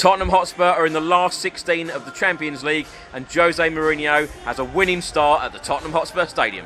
Tottenham Hotspur are in the last 16 of the Champions League, and Jose Mourinho has a winning start at the Tottenham Hotspur Stadium.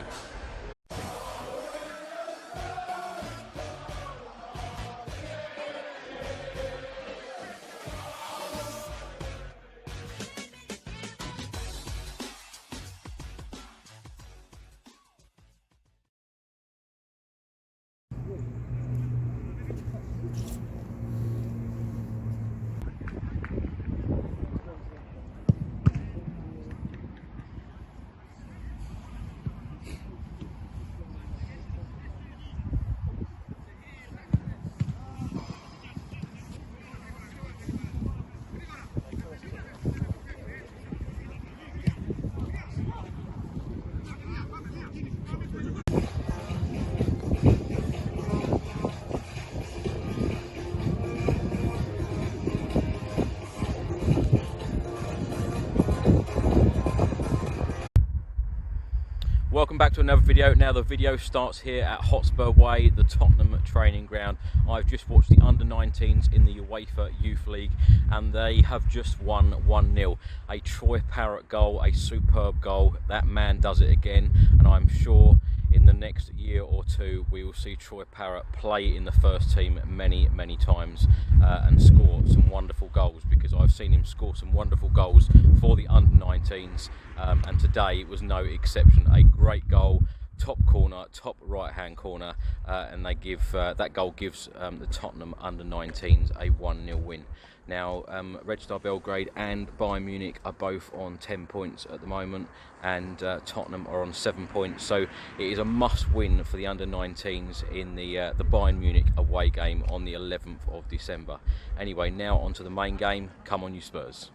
Welcome back to another video. Now the video starts here at Hotspur Way, the Tottenham training ground. I've just watched the under-19s in the UEFA Youth League and they have just won 1-0. A Troy Parrott goal, a superb goal. That man does it again, and I'm sure in the next year or two we will see Troy Parrott play in the first team many times and score some wonderful goals, because I've seen him score some wonderful goals for the under-19s, and today it was no exception. A great goal, top corner, top right hand corner, and they give that goal gives the Tottenham under-19s a 1-0 win. Now Red Star Belgrade and Bayern Munich are both on 10 points at the moment, and Tottenham are on 7 points, so it is a must win for the under-19s in the Bayern Munich away game on the 11th of December. Anyway, now onto the main game. Come on you Spurs.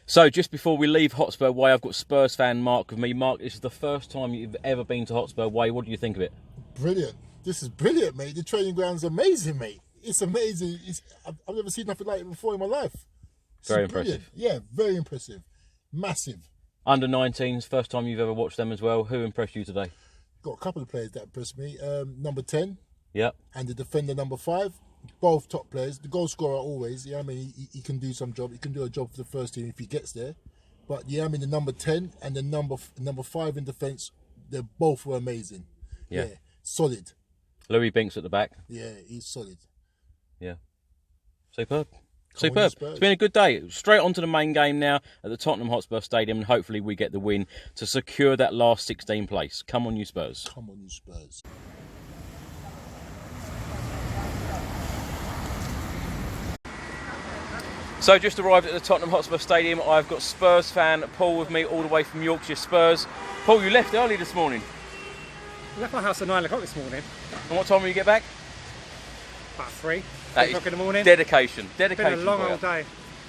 So just before we leave Hotspur Way, I've got Spurs fan Mark with me. Mark, this is the first time you've ever been to Hotspur Way. What do you think of it? Brilliant. This is brilliant, mate. The training ground's amazing, mate. It's amazing. I've never seen nothing like it before in my life. Very impressive. Yeah, very impressive. Massive. Under-19s, first time you've ever watched them as well. Who impressed you today? Got a couple of players that impressed me. Number 10. Yep. And the defender number 5. Both top players. The goal scorer always. Yeah, I mean, he can do some job. He can do a job for the first team if he gets there. But yeah, I mean, the number 10 and the number 5 in defence, they both were amazing. Yeah. Solid. Louis Binks at the back. Yeah, he's solid. Yeah. Superb. Superb. It's been a good day. Straight on to the main game now at the Tottenham Hotspur Stadium, and hopefully we get the win to secure that last 16 place. Come on you Spurs. Come on you Spurs. So just arrived at the Tottenham Hotspur Stadium. I've got Spurs fan Paul with me all the way from Yorkshire. Spurs. Paul, you left early this morning. I left my house at 9 o'clock this morning. And what time will you get back? About 3 That o'clock in the morning. Dedication. It's been a long old day.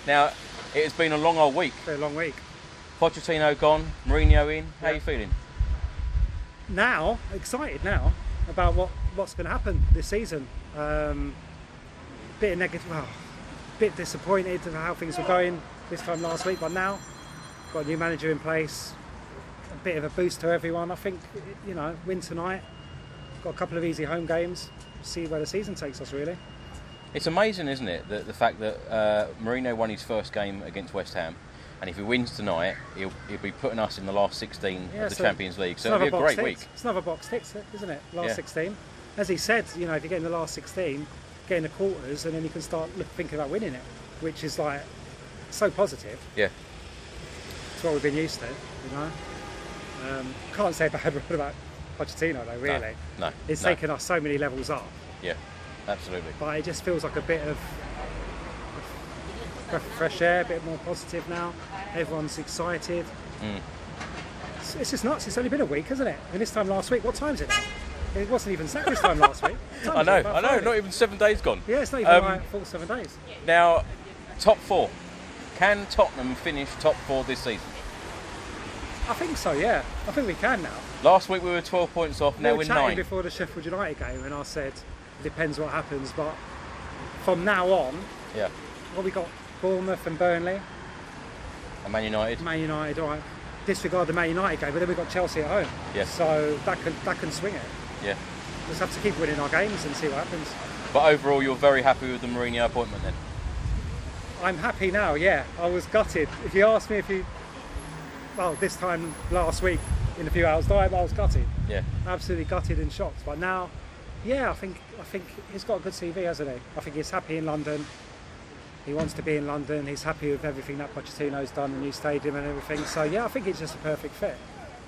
Now, it has been a long old week. It's been a long week. Pochettino gone, Mourinho in. How are you feeling? Now, excited now about what's going to happen this season. Bit of negative, well, bit disappointed of how things were going this time last week, but now got a new manager in place. A bit of a boost to everyone. I think, you know, win tonight. Got a couple of easy home games. See where the season takes us, really. It's amazing, isn't it, the fact that Mourinho won his first game against West Ham, and if he wins tonight, he'll be putting us in the last 16 of the Champions League. So it'll be a great week. It's another box tick, isn't it? Last 16. As he said, you know, if you get in the last 16, get in the quarters, and then you can start thinking about winning it, which is like so positive. Yeah. It's what we've been used to, you know. Can't say a bad word about Pochettino though, really. No. It's taken us so many levels up. Yeah, absolutely. But it just feels like a bit of fresh air, a bit more positive now. Everyone's excited. It's just nuts. It's only been a week, hasn't it? And this time last week, what time is it now? It wasn't even this time last week. I know, not even 7 days gone. Yeah, it's not even like full 7 days. Now, top 4. Can Tottenham finish top 4 this season? I think so, yeah. I think we can now. Last week we were 12 points off, now we're 9. Before the Sheffield United game, and I said, it depends what happens, but from now on, we got Bournemouth and Burnley. And Man United? Man United, all right. Disregard the Man United game, but then we've got Chelsea at home. Yes. So that can swing it. Yeah. Just have to keep winning our games and see what happens. But overall, you're very happy with the Mourinho appointment then? I'm happy now, yeah. I was gutted. If you asked me this time last week, in a few hours' time, I was gutted. Yeah. Absolutely gutted and shocked. But now, yeah, I think he's got a good CV, hasn't he? I think he's happy in London. He wants to be in London. He's happy with everything that Pochettino's done, the new stadium and everything. So yeah, I think it's just a perfect fit.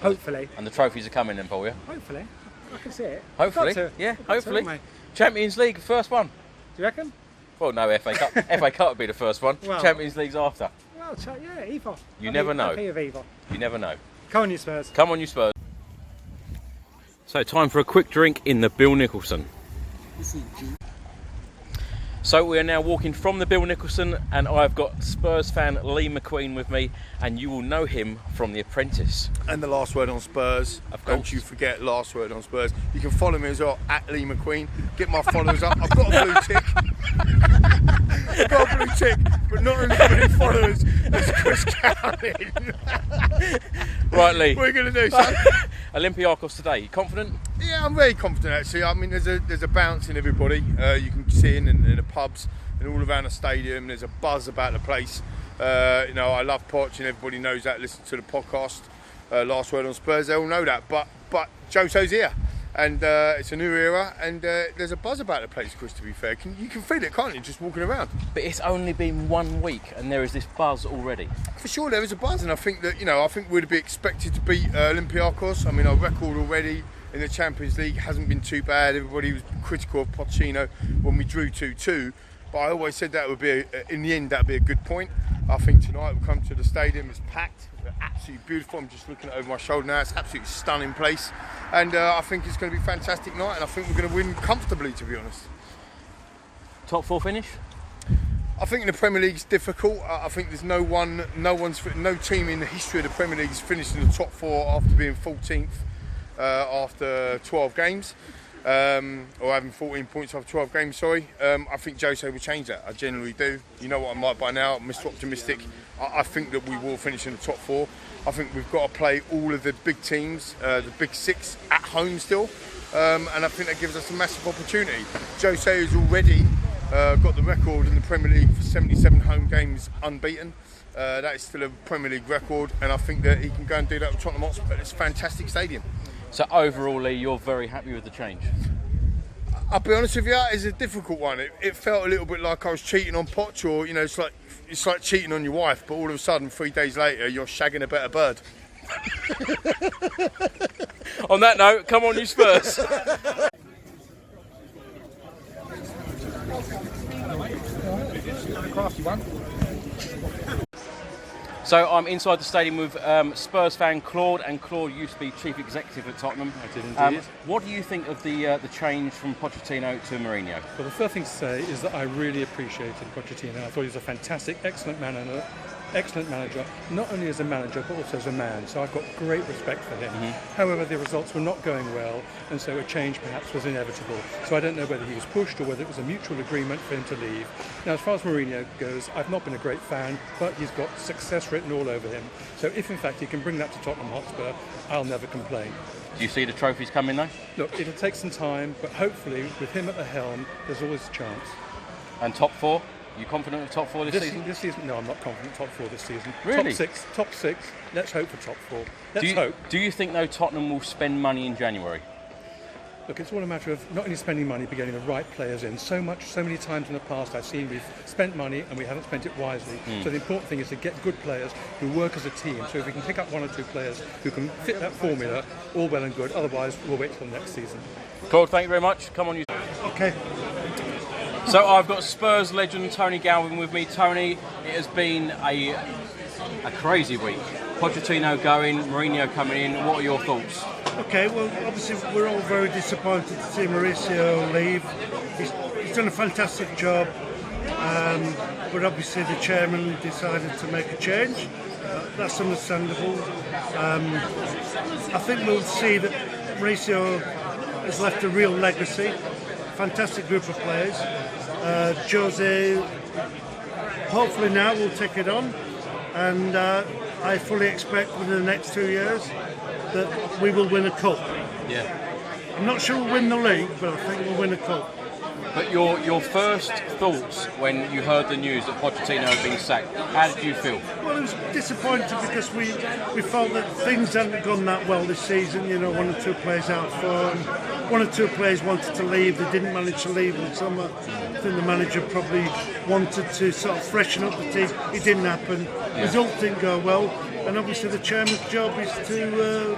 Hopefully. And the trophies are coming then, Paul, yeah? Hopefully. I can see it. Hopefully. Yeah, hopefully. Champions League, first one. Do you reckon? Well, no, FA Cup. FA Cup would be the first one. Well, Champions League's after. Well, yeah, either. You never know. Happy with either. You never know. Come on, you Spurs. Come on, you Spurs. So, time for a quick drink in the Bill Nicholson. So we are now walking from the Bill Nicholson, and I've got Spurs fan Lee McQueen with me, and you will know him from The Apprentice. And the last word on Spurs. Don't you forget last word on Spurs. You can follow me as well at Lee McQueen. Get my followers up. I've got a blue tick. I've got a blue tick, but not as many followers as Chris Cowlin. Right, Lee. What are you going to do, son? Olympiacos today. You confident? Yeah, I'm very confident actually. I mean, there's a bounce in everybody. You can see in the pubs and all around the stadium. There's a buzz about the place. I love Poch, and everybody knows that. Listen to the podcast. Last word on Spurs. They all know that. But Jose's here, and it's a new era, and there's a buzz about the place. Chris, to be fair, you can feel it, can't you? Just walking around. But it's only been 1 week, and there is this buzz already. For sure, there is a buzz, and I think that I think we'd be expected to beat Olympiacos. I mean, our record already in the Champions League hasn't been too bad. Everybody was critical of Pochettino when we drew 2-2, but I always said that would be in the end that'd be a good point. I think tonight we'll come to the stadium. It's packed, it's absolutely beautiful. I'm just looking over my shoulder now. It's an absolutely stunning place, and I think it's going to be a fantastic night. And I think we're going to win comfortably, to be honest. Top 4 finish? I think in the Premier League it's difficult. I think there's no team in the history of the Premier League has finished in the top 4 after being 14th. After 12 games, or having 14 points after 12 games, sorry. I think Jose will change that. I generally do. You know what I'm like by now, I'm Mr. Optimistic. I think that we will finish in the top 4. I think we've got to play all of the big teams, the big 6, at home still, and I think that gives us a massive opportunity. Jose has already got the record in the Premier League for 77 home games unbeaten. That is still a Premier League record, and I think that he can go and do that with Tottenham Hotspur. It's a fantastic stadium. So overall, Lee, you're very happy with the change? I'll be honest with you, it's a difficult one. It felt a little bit like I was cheating on Poch, or it's like cheating on your wife, but all of a sudden 3 days later you're shagging a better bird. On that note, come on you Spurs. So I'm inside the stadium with Spurs fan Claude, and Claude used to be chief executive at Tottenham. I did indeed. What do you think of the change from Pochettino to Mourinho? Well, the first thing to say is that I really appreciated Pochettino. I thought he was a fantastic, excellent manager, not only as a manager but also as a man. So I've got great respect for him. Mm-hmm. However, the results were not going well, and so a change perhaps was inevitable. So I don't know whether he was pushed or whether it was a mutual agreement for him to leave. Now, as far as Mourinho goes, I've not been a great fan, but he's got success written all over him. So if in fact he can bring that to Tottenham Hotspur, I'll never complain. Do you see the trophies coming though? Look, it'll take some time, but hopefully with him at the helm, there's always a chance. And top 4? You confident of top 4 this season? This season? No, I'm not confident top 4 this season. Really? Top six. Let's hope for top 4. Let's hope. Do you think though Tottenham will spend money in January? Look, it's all a matter of not only spending money but getting the right players in. So many times in the past I've seen we've spent money and we haven't spent it wisely. So the important thing is to get good players who work as a team. So if we can pick up 1 or 2 players who can fit that formula, all well and good. Otherwise, we'll wait till next season. Claude, thank you very much. Come on, you. Okay. So I've got Spurs legend Tony Galvin with me. Tony, it has been a crazy week. Pochettino going, Mourinho coming in. What are your thoughts? Okay, well, obviously we're all very disappointed to see Mauricio leave. He's done a fantastic job, but obviously the chairman decided to make a change. That's understandable. I think we'll see that Mauricio has left a real legacy. Fantastic group of players. Jose, hopefully now will take it on, and I fully expect within the next 2 years that we will win a cup. Yeah. I'm not sure we'll win the league, but I think we'll win a cup. But your first thoughts when you heard the news that Pochettino had been sacked, how did you feel? Well, it was disappointing because we felt that things hadn't gone that well this season. You know, one or two players out of form, one or two players wanted to leave. They didn't manage to leave in summer. I think the manager probably wanted to sort of freshen up the team. It didn't happen. Yeah. Result didn't go well. And obviously the chairman's job is to,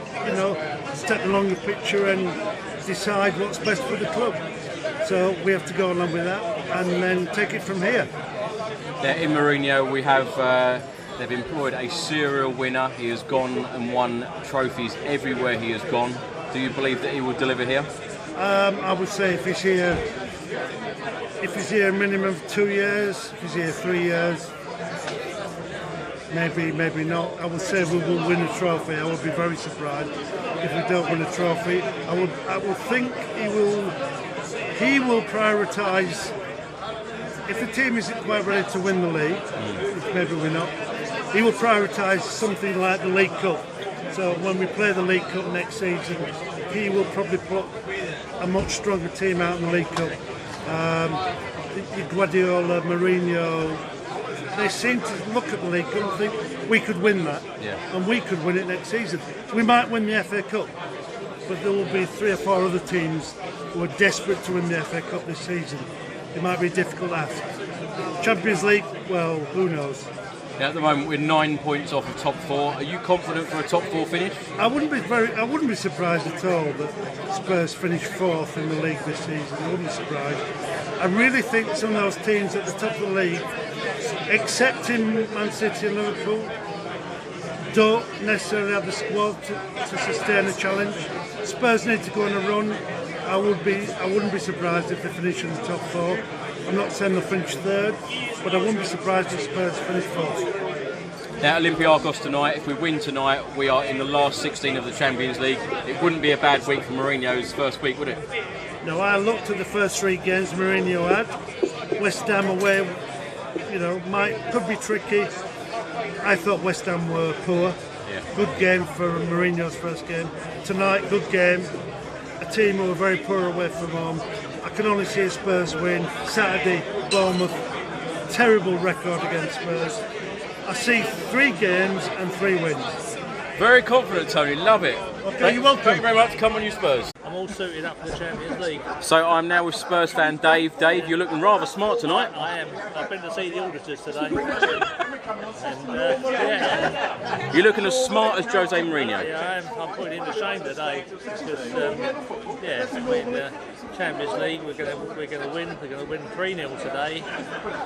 take the longer picture and decide what's best for the club. So we have to go along with that and then take it from here. In Mourinho, we have they've employed a serial winner. He has gone and won trophies everywhere he has gone. Do you believe that he will deliver here? I would say if he's here a minimum of 2 years, if he's here 3 years, maybe not. I would say we will win a trophy. I would be very surprised if we don't win a trophy. I would think he will prioritise. If the team isn't quite ready to win the league, which maybe we're not, he will prioritise something like the League Cup. So when we play the League Cup next season, he will probably put a much stronger team out in the League Cup. Guardiola, Mourinho, they seem to look at the League Cup and think we could win that, and we could win it next season. We might win the FA Cup, but there will be 3 or 4 other teams who are desperate to win the FA Cup this season. It might be a difficult ask. Champions League, well, who knows? Now, at the moment, we're 9 points off of top 4. Are you confident for a top 4 finish? I wouldn't be surprised at all that Spurs finish 4th in the league this season. I wouldn't be surprised. I really think some of those teams at the top of the league, excepting Man City and Liverpool, don't necessarily have the squad to sustain a challenge. Spurs need to go on a run. I wouldn't be surprised if they finish in the top 4. I'm not saying they'll finish 3rd, but I wouldn't be surprised if Spurs finish 4th. Now, Olympiacos tonight, if we win tonight, we are in the last 16 of the Champions League. It wouldn't be a bad week for Mourinho's first week, would it? No, I looked at the first 3 games Mourinho had. West Ham away, could be tricky. I thought West Ham were poor. Yeah. Good game for Mourinho's first game. Tonight, good game. A team who were very poor away from home. I can only see Spurs win. Saturday, Bournemouth, terrible record against Spurs. I see 3 games and 3 wins. Very confident, Tony. Love it. Okay, you're welcome. Thank you very much. Come on, you Spurs. I'm all suited up for the Champions League. So I'm now with Spurs fan Dave. Dave, you're looking rather smart tonight. I am. I've been to see the auditors today. You're looking as smart as Jose Mourinho. Yeah, I am. I'm putting in the shame today because, Champions League, we're going to win. We're going to win 3-0 today.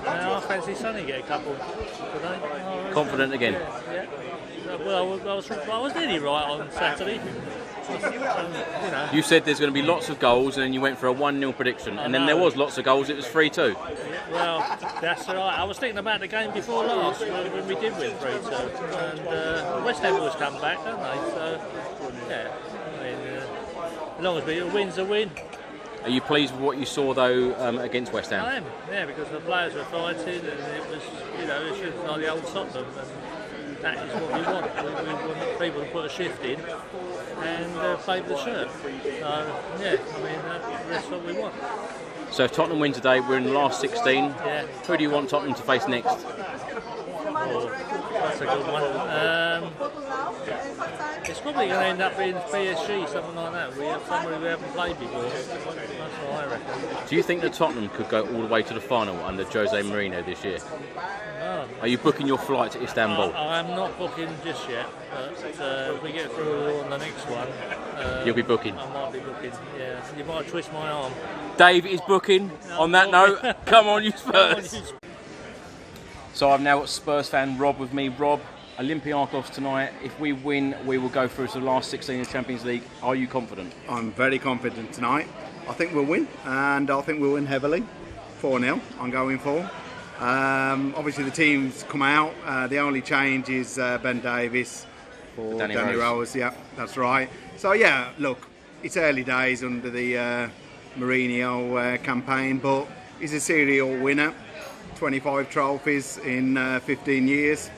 I fancy Sonny get a couple today. Confident again. Yeah. Well, I was nearly right on Saturday. You said there's going to be lots of goals, and then you went for a 1-0 prediction, and then there was lots of goals. It was 3-2. Well, that's right. I was thinking about the game before last when we did win 3-2, and West Ham always come back, don't they? So, yeah. As long as a win's a win. Are you pleased with what you saw though against West Ham? I am. Yeah, because the players were fighting, and it was, it's just like the old Tottenham. That is what we want. We want people to put a shift in and play the shirt. So, that's what we want. So if Tottenham win today, we're in the last 16. Yeah. Who do you want Tottenham to face next? Oh, that's a good one. It's probably going to end up being PSG, something like that. We have somebody we haven't played before. That's what I reckon. Do you think that Tottenham could go all the way to the final under Jose Mourinho this year? No. Are you booking your flight to Istanbul? I'm not booking just yet, but if we get through on the next one... You'll be booking? I might be booking, yeah. You might twist my arm. Dave is booking. On that note, come on you Spurs! So I've now got Spurs fan Rob with me. Rob, Olympiacos tonight. If we win, we will go through to the last 16 in the Champions League. Are you confident? I'm very confident tonight. I think we'll win, and I think we'll win heavily. 4-0, I'm going for. Obviously the team's come out. The only change is Ben Davies for Danny Rose. Yeah, that's right. So yeah, look, it's early days under the Mourinho campaign, but he's a serial winner. 25 trophies in 15 years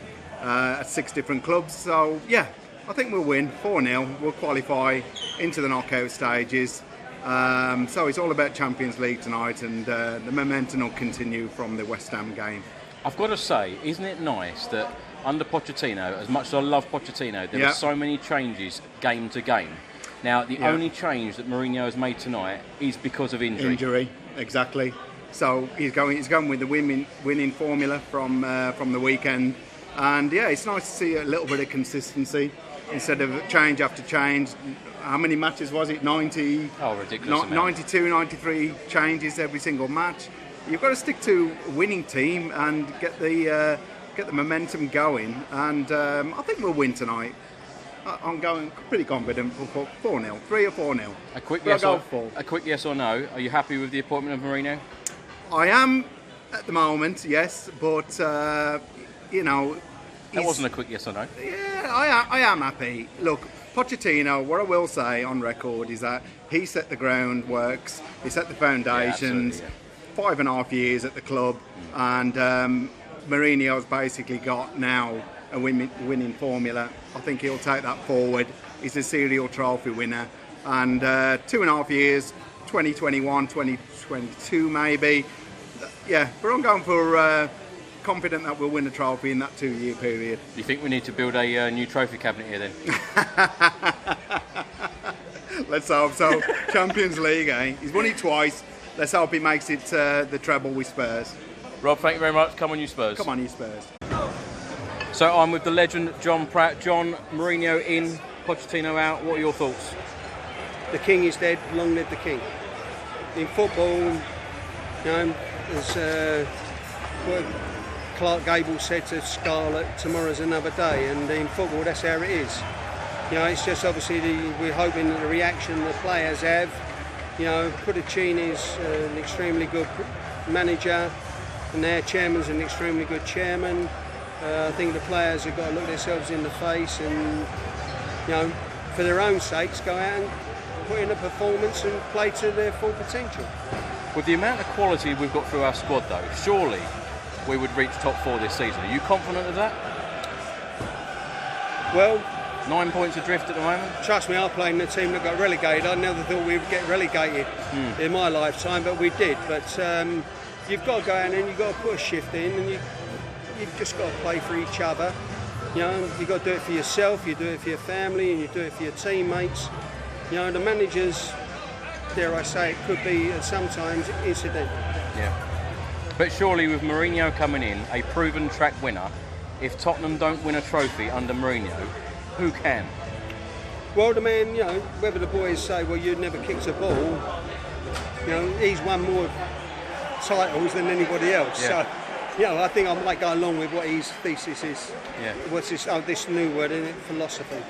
at 6 different clubs. So yeah, I think we'll win 4-0. We'll qualify into the knockout stages. So it's all about Champions League tonight, and the momentum will continue from the West Ham game. I've got to say, isn't it nice that under Pochettino, as much as I love Pochettino, there are so many changes game to game. Now, the only change that Mourinho has made tonight is because of injury. Injury, exactly. So he's going with the winning formula from the weekend, and yeah, it's nice to see a little bit of consistency instead of change after change. How many matches was it? 90. Oh, ridiculous! 92, 93 changes every single match. You've got to stick to a winning team and get the momentum going, and I think we'll win tonight. I'm going pretty confident for 4-0, 3 or 4-0. A quick yes or no. Are you happy with the appointment of Mourinho? I am at the moment, yes, but you know. That wasn't a quick yes or no. Yeah, I am happy. Look, Pochettino, what I will say on record is that he set the groundworks, he set the foundations. 5.5 years at the club, and Mourinho's basically got now a winning formula. I think he'll take that forward. He's a serial trophy winner, and 2.5 years, 2021, 2022 maybe. Yeah, but I'm going for confident that we'll win a trophy in that 2-year period. Do you think we need to build a new trophy cabinet here then? Let's hope so. Champions League, eh? He's won it twice. Let's hope he makes it the treble with Spurs. Rob, thank you very much. Come on, you Spurs. Come on, you Spurs. So I'm with the legend, John Pratt. John, Mourinho in, Pochettino out. What are your thoughts? The king is dead, long live the king. In football, you know, as what Clark Gable said to Scarlett, tomorrow's another day, and in football that's how it is. You know, it's just obviously we're hoping that the reaction the players have. You know, Pochettino's an extremely good manager, and their chairman's an extremely good chairman. I think the players have got to look themselves in the face and, you know, for their own sakes, go out and put in a performance and play to their full potential. With the amount of quality we've got through our squad, though, surely we would reach top 4 this season. Are you confident of that? Well, 9 points adrift at the moment? Trust me, I played in a team that got relegated. I never thought we would get relegated in my lifetime, but we did. But you've got to go out and you've got to put a shift in, and you've just got to play for each other. You know, you've got to do it for yourself, you do it for your family, and you do it for your teammates. You know, the managers, dare I say, it could be sometimes incidental. Yeah. But surely with Mourinho coming in, a proven track winner, if Tottenham don't win a trophy under Mourinho, who can? Well, the man, you know, whether the boys say, well, you never kicked a ball, you know, he's won more titles than anybody else. Yeah. So, you know, I think I might go along with what his thesis is. Yeah. What's this new word in it? Philosophy.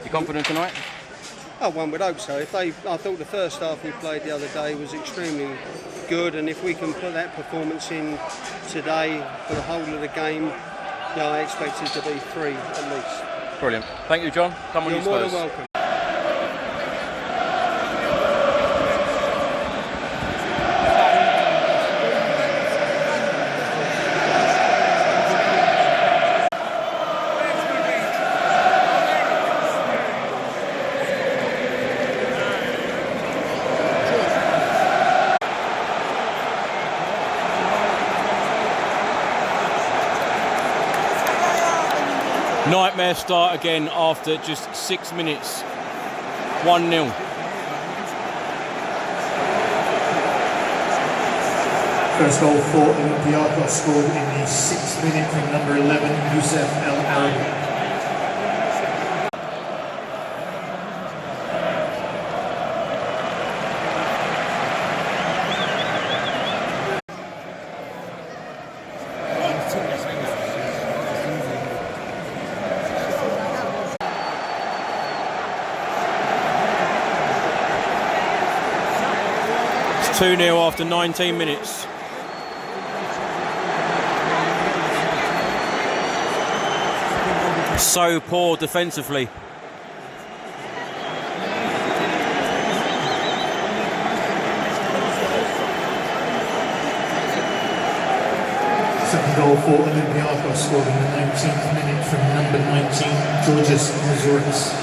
You confident tonight? Oh, one would hope so. I thought the first half we played the other day was extremely good, and if we can put that performance in today for the whole of the game, yeah, I expect it to be 3 at least. Brilliant. Thank you, John. Come on, You're you more Spurs. than welcome. Nightmare start again after just 6 minutes. 1-0. First goal for Olympiacos, scored in the 6th minute from number 11, Youssef El Arabi. It's 2-0 after 19 minutes. So poor defensively. Second goal for Olympiacos, scored in the 19th minute from number 19, Georgios Mazouras.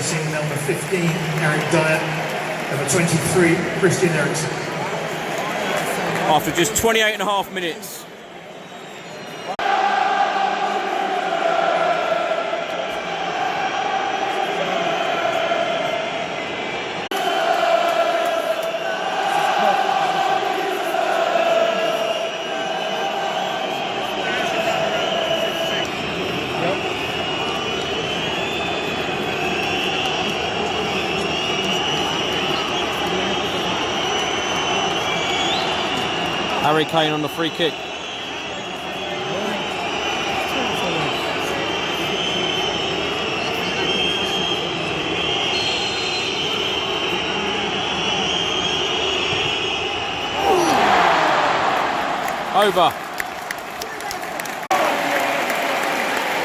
replacing number 15, Eric Dyer, number 23, Christian Eriksen. After just 28.5 minutes. Harry Kane on the free kick. Over.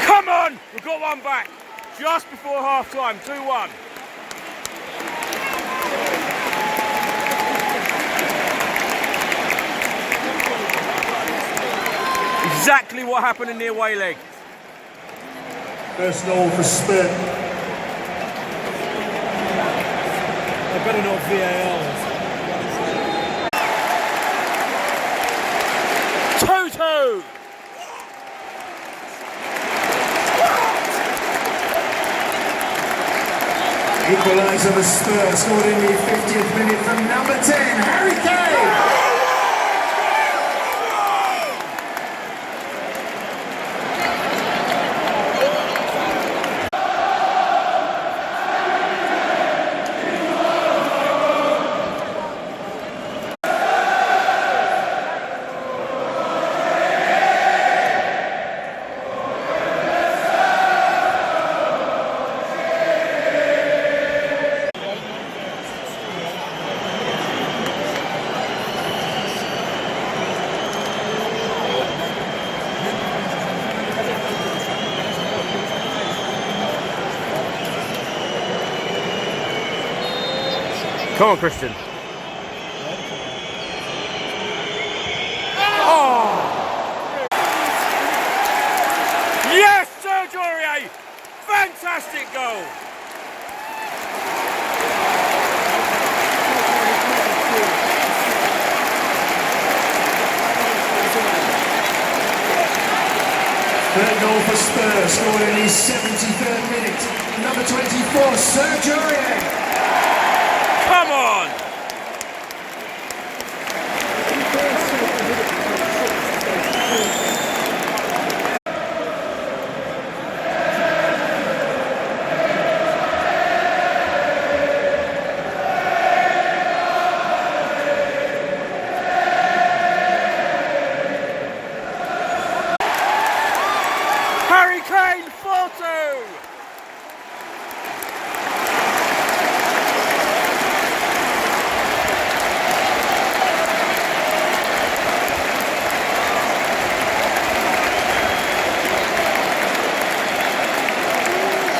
Come on! We've got one back. Just before half time, 2-1. Exactly what happened in the away leg. First goal for Spurs. I better not VAR. 2-2. Equaliser for Spurs, scored in the 50th minute from number 10, Harry Kane. Come on, Christian. Oh! Yes, Serge Aurier! Fantastic goal! Third goal for Spurs, scored in the 73rd minute. Number 24, Serge Aurier. Come on! Harry Kane, 4-2!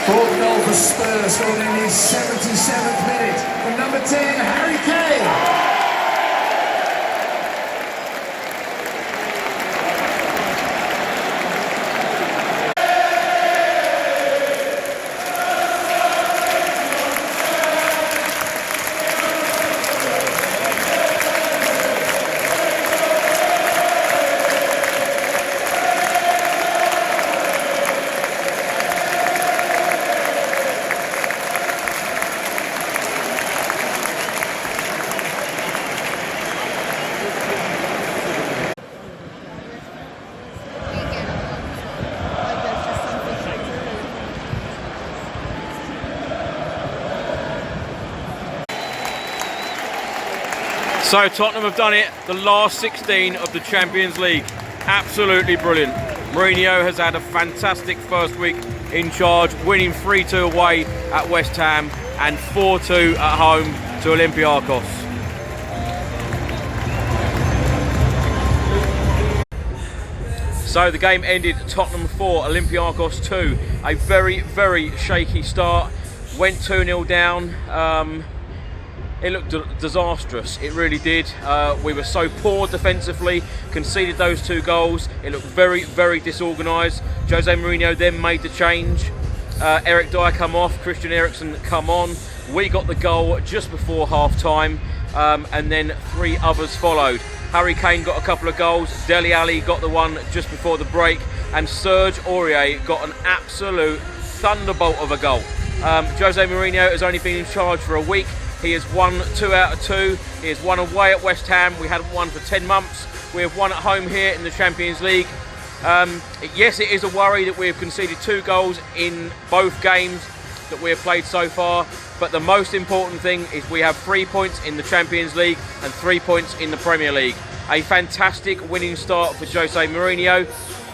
Fourth goal for Spurs, scored in the 77th minute from number 10, Harry Kane. So Tottenham have done it, the last 16 of the Champions League. Absolutely brilliant. Mourinho has had a fantastic first week in charge, winning 3-2 away at West Ham and 4-2 at home to Olympiacos. So the game ended Tottenham 4, Olympiacos 2. A very, very shaky start. Went 2-0 down. It looked disastrous, it really did. We were so poor defensively, conceded those 2 goals. It looked very, very disorganised. Jose Mourinho then made the change. Eric Dyer come off, Christian Eriksen come on. We got the goal just before half-time, and then 3 others followed. Harry Kane got a couple of goals, Dele Alli got the one just before the break, and Serge Aurier got an absolute thunderbolt of a goal. Jose Mourinho has only been in charge for a week. He has won 2 out of 2. He has won away at West Ham. We hadn't won for 10 months. We have won at home here in the Champions League. Yes, it is a worry that we have conceded 2 goals in both games that we have played so far, but the most important thing is we have 3 points in the Champions League and 3 points in the Premier League. A fantastic winning start for Jose Mourinho.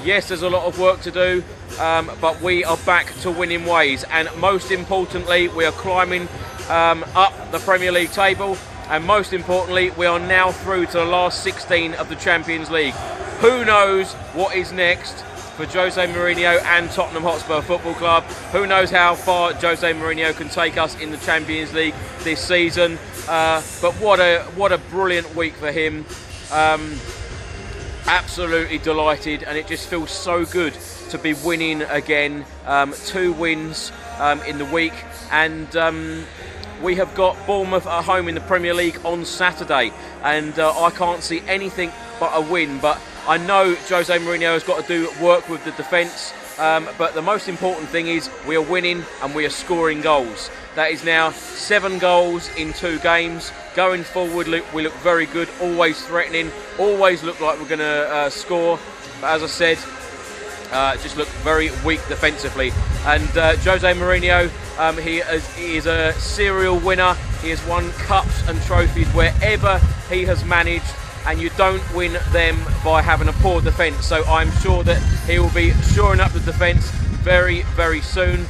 Yes, there's a lot of work to do, but we are back to winning ways, and most importantly, we are climbing up the Premier League table, and most importantly, we are now through to the last 16 of the Champions League. Who knows what is next for Jose Mourinho and Tottenham Hotspur Football Club? Who knows how far Jose Mourinho can take us in the Champions League this season? But what a brilliant week for him. Absolutely delighted, and it just feels so good to be winning again. 2 wins in the week, and we have got Bournemouth at home in the Premier League on Saturday, and I can't see anything but a win. But I know Jose Mourinho has got to do work with the defence, but the most important thing is we are winning and we are scoring goals. That is now 7 goals in 2 games. Going forward, we look very good, always threatening, always look like we're going to score. But as I said, just look very weak defensively. And Jose Mourinho, he is a serial winner. He has won cups and trophies wherever he has managed, and you don't win them by having a poor defence. So I'm sure that he will be shoring up the defence very, very soon.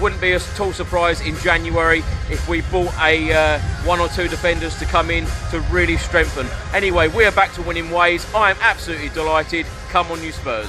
Wouldn't be at all surprised in January if we bought a 1 or 2 defenders to come in to really strengthen. Anyway, we are back to winning ways. I am absolutely delighted. Come on, you Spurs.